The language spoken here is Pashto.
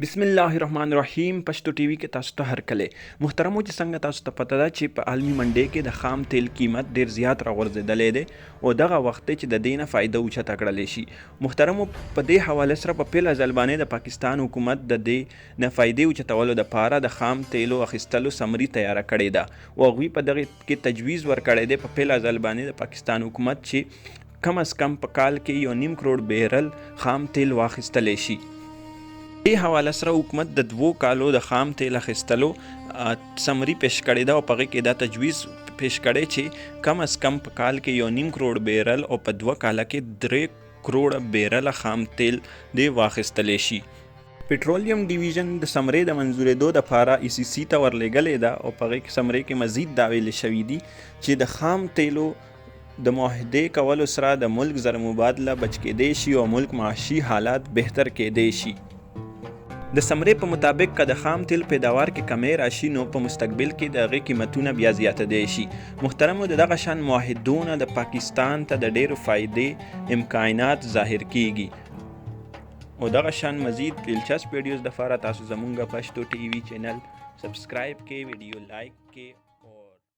बिस्मिल्लाहिर्रहमानिर्रहीम पश्तो टीवी کې تاسو ته هرکله محترمو چې څنګه تاسو ته پته ده چې په عالمي منډي کې د خام تیل قیمت ډیر زیات راغورځېدلې ده او دغه وخت چې د دینه فائدہ اوچته کړل شي. محترمو په دې حواله سره په پیل ځلبانه د پاکستان حکومت د دې نه فائدې اوچتولو د پاره د خام تیلو اخیستلو سمري تیار کړې ده او غوي په دغه کې تجویز ورکړی دی په پیل ځلبانه د پاکستان حکومت چې کم از کم په کال کې 1.5 کروڑ بیرل خام تیل واخیستل شي. دې حواله سره حکومت د 2 کالو د خام تیل اخیستلو سمري پیش کړی دا او په کې دا تجویز پیش کړی چې کم از کم په کال کې 1.5 کروڑ بیرل او په 2 کال کې 3 کروڑ بیرل خام تیل دی واخیستل شي. پټرولیم ډیویژن د سمرې د منزورېدو د پاره ECC ته ورلېږلې ده او په کې سمرې کې مزید دا ویل شوی دي چې د خام تیلو د معاهدې کولو سره د ملک زر مبادله بچ کېدی شي او ملک معاشي حالات بهتر کېدی شي. د سمرې په مطابق که د خام تیل پیداوار کې کمی راشي نو په مستقبل کې د هغې قیمتونه بیا زیاتېدی شي. محترمو د دغه شان معاهدونه د پاکستان ته د ډیرو فایدې امکانات ظاهر کیږي او دغه شان مزید دلچسپ ویډیوز د لپاره تاسو زمونږ پښتو ټي وي چینل سبسکرایب کړئ، ویډیو لایک کړئ.